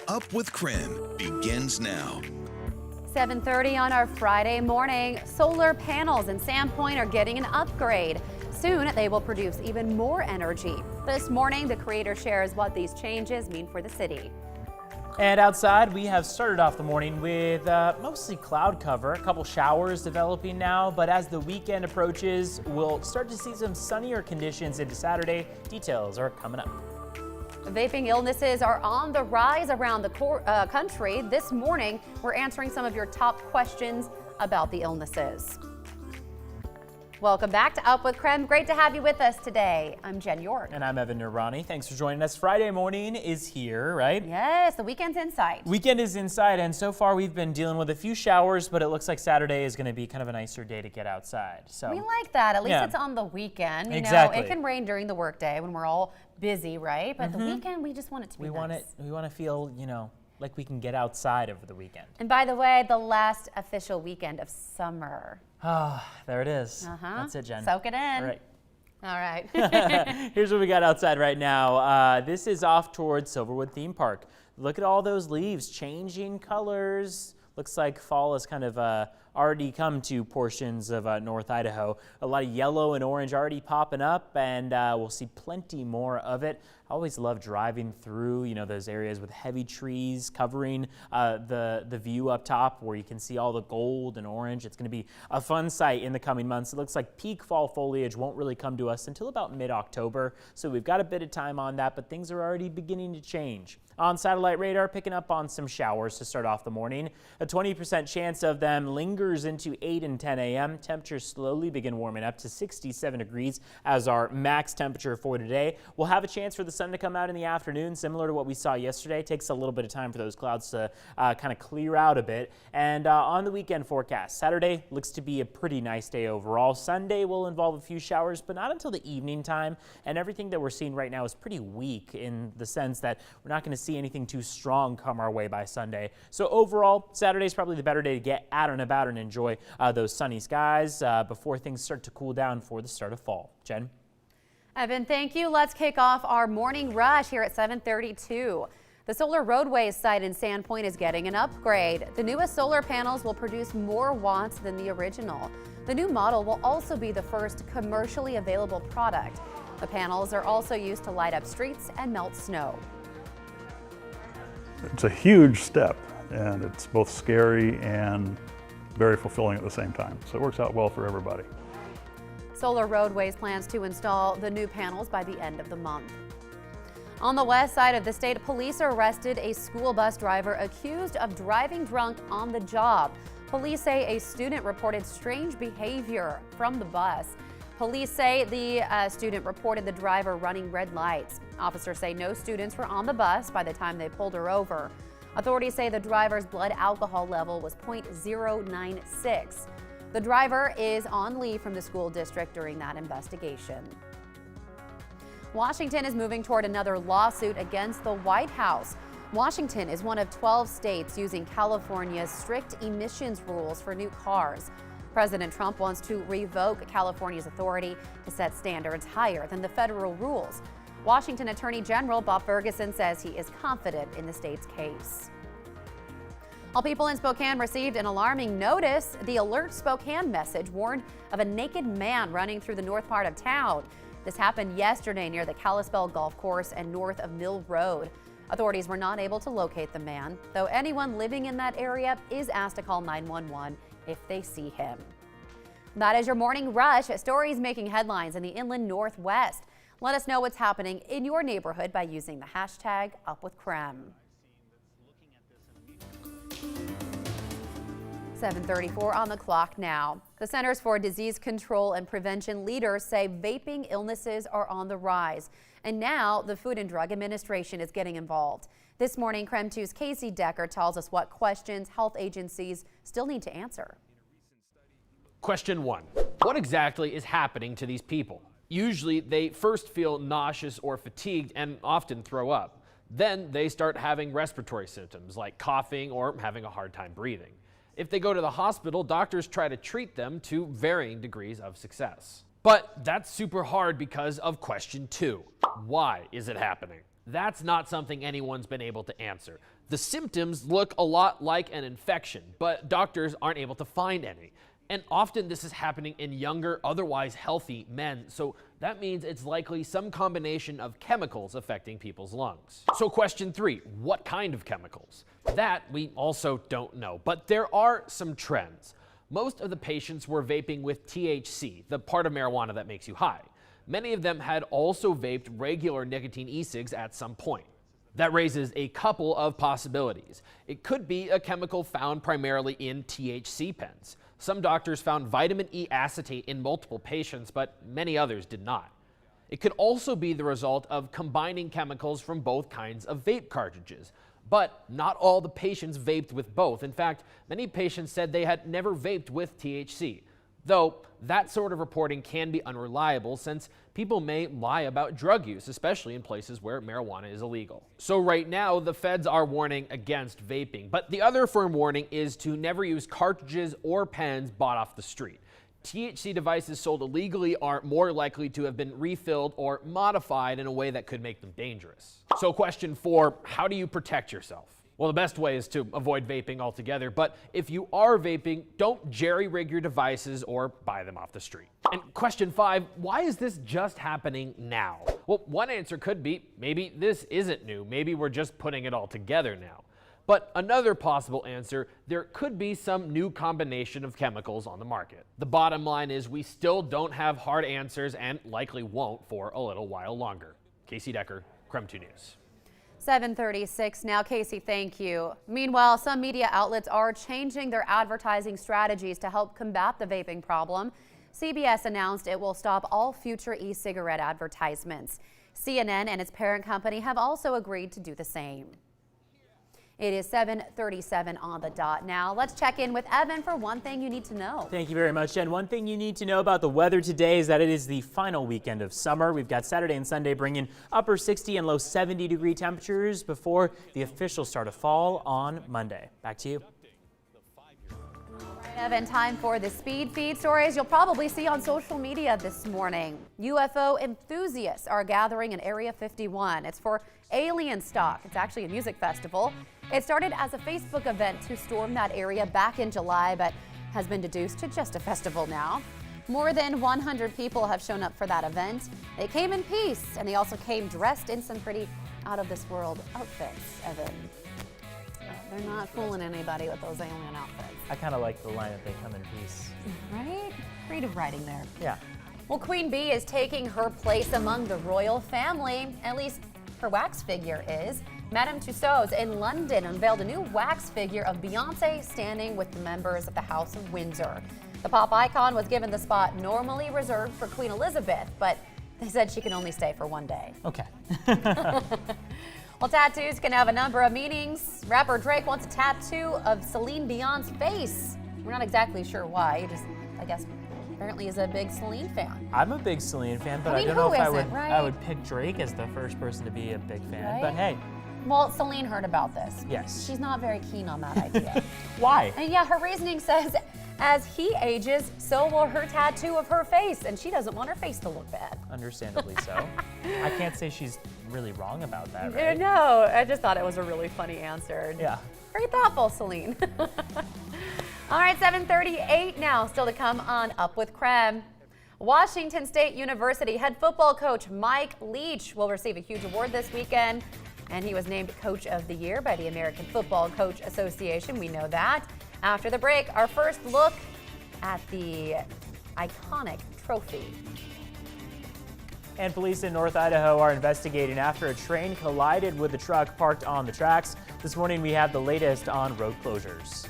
Up with KREM begins now. 7:30 on our Friday morning. Solar panels in Sandpoint are getting an upgrade. Soon they will produce even more energy. This morning, the creator shares what these changes mean for the city. And outside, we have started off the morning with mostly cloud cover, a couple showers developing now, but as the weekend approaches, we'll start to see some sunnier conditions into Saturday. Details are coming up. Vaping illnesses are on the rise around the country. This morning, we're answering some of your top questions about the illnesses. Welcome back to Up with KREM. Great to have you with us today. I'm Jen York. And I'm Evan Nurani. Thanks for joining us. Friday morning is here, right? Yes, the weekend's in sight. Weekend is in sight, and so far we've been dealing with a few showers, but it looks like Saturday is going to be kind of a nicer day to get outside. So we like that. At least it's on the weekend. You exactly. know, it can rain during the workday when we're all busy, right? But the weekend, we just want it to be nice. We want to feel, like we can get outside over the weekend. And by the way, the last official weekend of summer. Ah, there it is. That's it, Jen. Soak it in. All right. All right. Here's what we got outside right now. This is off towards Silverwood Theme Park. Look at all those leaves changing colors. Looks like fall has kind of already come to portions of North Idaho. A lot of yellow and orange already popping up, and we'll see plenty more of it. I always love driving through, those areas with heavy trees covering the view up top where you can see all the gold and orange. It's going to be a fun sight in the coming months. It looks like peak fall foliage won't really come to us until about mid-October, so we've got a bit of time on that, but things are already beginning to change. On satellite radar, picking up on some showers to start off the morning. A 20% chance of them lingers into 8 and 10 a.m. Temperatures slowly begin warming up to 67 degrees as our max temperature for today. We'll have a chance for the sun to come out in the afternoon, similar to what we saw yesterday. It takes a little bit of time for those clouds to kind of clear out a bit. And on the weekend forecast, Saturday looks to be a pretty nice day overall. Sunday will involve a few showers, but not until the evening time. And everything that we're seeing right now is pretty weak in the sense that we're not going to see anything too strong come our way by Sunday. So overall, Saturday's probably the better day to get out and about and enjoy those sunny skies before things start to cool down for the start of fall. Jen? Evan, thank you. Let's kick off our morning rush here at 7:32. The solar Roadways site in Sandpoint is getting an upgrade. The newest solar panels will produce more watts than the original. The new model will also be the first commercially available product. The panels are also used to light up streets and melt snow. It's a huge step, and it's both scary and very fulfilling at the same time. So it works out well for everybody. Solar Roadways plans to install the new panels by the end of the month. On the west side of the state, police arrested a school bus driver accused of driving drunk on the job. Police say a student reported strange behavior from the bus. Police say the student reported the driver running red lights. Officers say no students were on the bus by the time they pulled her over. Authorities say the driver's blood alcohol level was .096. The driver is on leave from the school district during that investigation. Washington is moving toward another lawsuit against the White House. Washington is one of 12 states using California's strict emissions rules for new cars. President Trump wants to revoke California's authority to set standards higher than the federal rules. Washington Attorney General Bob Ferguson says he is confident in the state's case. All people in Spokane received an alarming notice. The Alert Spokane message warned of a naked man running through the north part of town. This happened yesterday near the Kalispell Golf Course and north of Mill Road. Authorities were not able to locate the man, though anyone living in that area is asked to call 911 if they see him. That is your morning rush. Stories making headlines in the inland Northwest. Let us know what's happening in your neighborhood by using the hashtag #UpWithKREM. 7:34 on the clock now. The Centers for Disease Control and Prevention leaders say vaping illnesses are on the rise. And now the Food and Drug Administration is getting involved. This morning, KREM 2's Casey Decker tells us what questions health agencies still need to answer. Question 1. What exactly is happening to these people? Usually they first feel nauseous or fatigued and often throw up. Then they start having respiratory symptoms like coughing or having a hard time breathing. If they go to the hospital, doctors try to treat them to varying degrees of success. But that's super hard because of question 2. Why is it happening? That's not something anyone's been able to answer. The symptoms look a lot like an infection, but doctors aren't able to find any. And often this is happening in younger, otherwise healthy men, so that means it's likely some combination of chemicals affecting people's lungs. So question 3, what kind of chemicals? That we also don't know, but there are some trends. Most of the patients were vaping with THC, the part of marijuana that makes you high. Many of them had also vaped regular nicotine e-cigs at some point. That raises a couple of possibilities. It could be a chemical found primarily in THC pens. Some doctors found vitamin E acetate in multiple patients, but many others did not. It could also be the result of combining chemicals from both kinds of vape cartridges. But not all the patients vaped with both. In fact, many patients said they had never vaped with THC. Though that sort of reporting can be unreliable since people may lie about drug use, especially in places where marijuana is illegal. So right now, the feds are warning against vaping, but the other firm warning is to never use cartridges or pens bought off the street. THC devices sold illegally are more likely to have been refilled or modified in a way that could make them dangerous. So question 4, how do you protect yourself? Well, the best way is to avoid vaping altogether, but if you are vaping, don't jerry-rig your devices or buy them off the street. And question 5, why is this just happening now? Well, one answer could be, maybe this isn't new, maybe we're just putting it all together now. But another possible answer, there could be some new combination of chemicals on the market. The bottom line is we still don't have hard answers and likely won't for a little while longer. Casey Decker, KREM 2 News. 7:36 now. Casey, thank you. Meanwhile, some media outlets are changing their advertising strategies to help combat the vaping problem. CBS announced it will stop all future e-cigarette advertisements. CNN and its parent company have also agreed to do the same. It is 7:37 on the dot now. Let's check in with Evan for one thing you need to know. Thank you very much, Jen. One thing you need to know about the weather today is that it is the final weekend of summer. We've got Saturday and Sunday bringing upper 60 and low 70-degree temperatures before the official start of fall on Monday. Back to you. Evan, time for the speed feed stories you'll probably see on social media this morning. UFO enthusiasts are gathering in Area 51. It's for Alien Stock. It's actually a music festival. It started as a Facebook event to storm that area back in July, but has been deduced to just a festival now. More than 100 people have shown up for that event. They came in peace, and they also came dressed in some pretty out-of-this-world outfits, Evan. They're not fooling anybody with those alien outfits. I kind of like the line that they come in peace. Right? Creative writing there. Yeah. Well, Queen Bee is taking her place among the royal family. At least her wax figure is. Madame Tussauds in London unveiled a new wax figure of Beyonce standing with the members of the House of Windsor. The pop icon was given the spot normally reserved for Queen Elizabeth, but they said she can only stay for one day. Okay. Well, tattoos can have a number of meanings. Rapper Drake wants a tattoo of Celine Dion's face. We're not exactly sure why. He just, I guess, apparently is a big Celine fan. I'm a big Celine fan, but I don't know if I would pick Drake as the first person to be a big fan. Right? But hey. Well, Celine heard about this. Yes. She's not very keen on that idea. Why? And yeah, her reasoning says, as he ages, so will her tattoo of her face, and she doesn't want her face to look bad. Understandably so. I can't say she's really wrong about that, right? No, I just thought it was a really funny answer. Yeah. Very thoughtful, Celine. All right, 7:38 now, still to come on Up with KREM. Washington State University head football coach Mike Leach will receive a huge award this weekend, and he was named Coach of the Year by the American Football Coach Association. We know that. After the break, our first look at the iconic trophy. And police in North Idaho are investigating after a train collided with a truck parked on the tracks. This morning we have the latest on road closures.